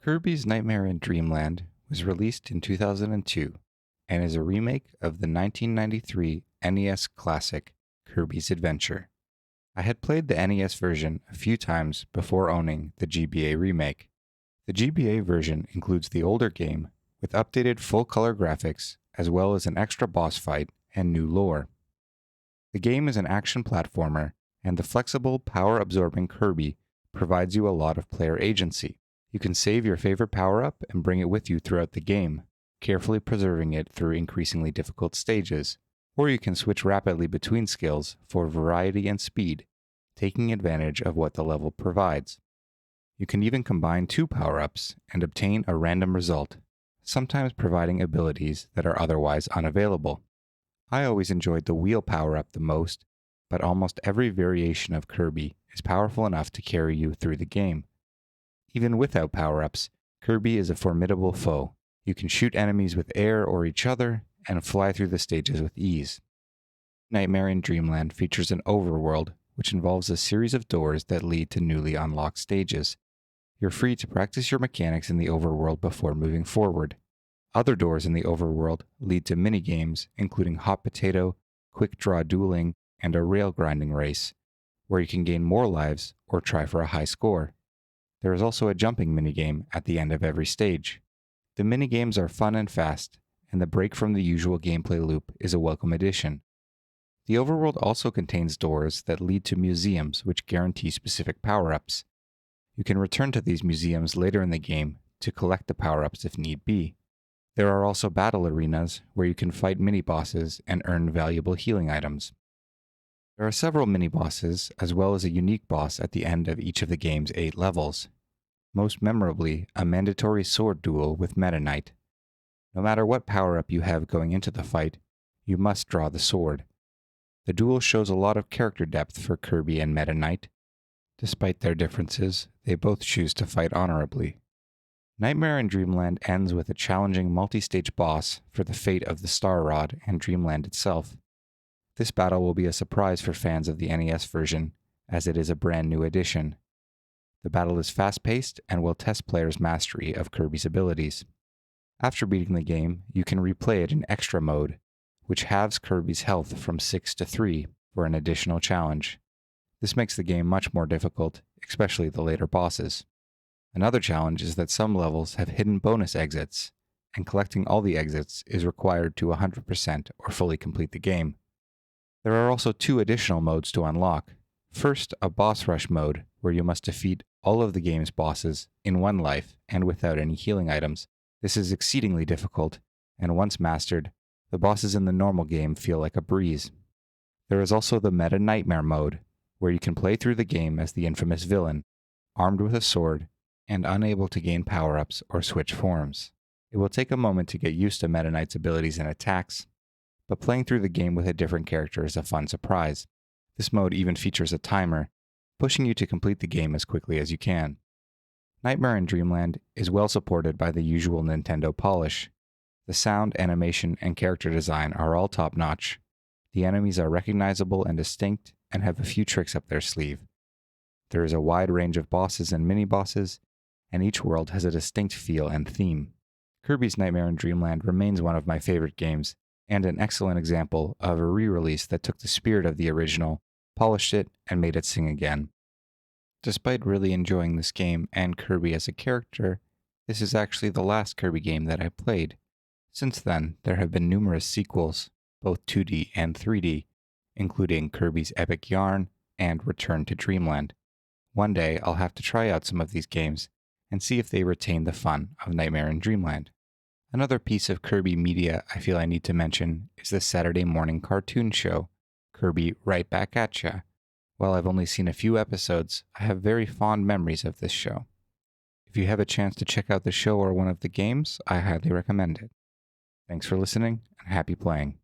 Kirby's Nightmare in Dreamland was released in 2002 and is a remake of the 1993 NES classic Kirby's Adventure. I had played the NES version a few times before owning the GBA remake. The GBA version includes the older game with updated full-color graphics as well as an extra boss fight and new lore. The game is an action platformer, and the flexible, power-absorbing Kirby provides you a lot of player agency. You can save your favorite power-up and bring it with you throughout the game, carefully preserving it through increasingly difficult stages, or you can switch rapidly between skills for variety and speed, taking advantage of what the level provides. You can even combine two power-ups and obtain a random result, sometimes providing abilities that are otherwise unavailable. I always enjoyed the wheel power-up the most, but almost every variation of Kirby is powerful enough to carry you through the game. Even without power-ups, Kirby is a formidable foe. You can shoot enemies with air or each other, and fly through the stages with ease. Nightmare in Dreamland features an overworld, which involves a series of doors that lead to newly unlocked stages. You're free to practice your mechanics in the overworld before moving forward. Other doors in the overworld lead to mini-games, including Hot Potato, Quick Draw Dueling, and a rail grinding race, where you can gain more lives or try for a high score. There is also a jumping minigame at the end of every stage. The minigames are fun and fast, and the break from the usual gameplay loop is a welcome addition. The overworld also contains doors that lead to museums which guarantee specific power-ups. You can return to these museums later in the game to collect the power-ups if need be. There are also battle arenas where you can fight mini-bosses and earn valuable healing items. There are several mini-bosses, as well as a unique boss at the end of each of the game's 8 levels. Most memorably, a mandatory sword duel with Meta Knight. No matter what power-up you have going into the fight, you must draw the sword. The duel shows a lot of character depth for Kirby and Meta Knight. Despite their differences, they both choose to fight honorably. Nightmare in Dreamland ends with a challenging multi-stage boss for the fate of the Star Rod and Dreamland itself. This battle will be a surprise for fans of the NES version, as it is a brand new addition. The battle is fast-paced and will test players' mastery of Kirby's abilities. After beating the game, you can replay it in Extra Mode, which halves Kirby's health from 6 to 3 for an additional challenge. This makes the game much more difficult, especially the later bosses. Another challenge is that some levels have hidden bonus exits, and collecting all the exits is required to 100% or fully complete the game. There are also 2 additional modes to unlock. First, a boss rush mode, where you must defeat all of the game's bosses in one life and without any healing items. This is exceedingly difficult, and once mastered, the bosses in the normal game feel like a breeze. There is also the Meta Nightmare mode, where you can play through the game as the infamous villain, armed with a sword, and unable to gain power-ups or switch forms. It will take a moment to get used to Meta Knight's abilities and attacks, but playing through the game with a different character is a fun surprise. This mode even features a timer, pushing you to complete the game as quickly as you can. Nightmare in Dreamland is well supported by the usual Nintendo polish. The sound, animation, and character design are all top-notch. The enemies are recognizable and distinct, and have a few tricks up their sleeve. There is a wide range of bosses and mini-bosses, and each world has a distinct feel and theme. Kirby's Nightmare in Dreamland remains one of my favorite games, and an excellent example of a re-release that took the spirit of the original, polished it, and made it sing again. Despite really enjoying this game and Kirby as a character, this is actually the last Kirby game that I played. Since then, there have been numerous sequels, both 2D and 3D, including Kirby's Epic Yarn and Return to Dreamland. One day, I'll have to try out some of these games and see if they retain the fun of Nightmare in Dreamland. Another piece of Kirby media I feel I need to mention is the Saturday morning cartoon show, Kirby Right Back at Ya. While I've only seen a few episodes, I have very fond memories of this show. If you have a chance to check out the show or one of the games, I highly recommend it. Thanks for listening, and happy playing.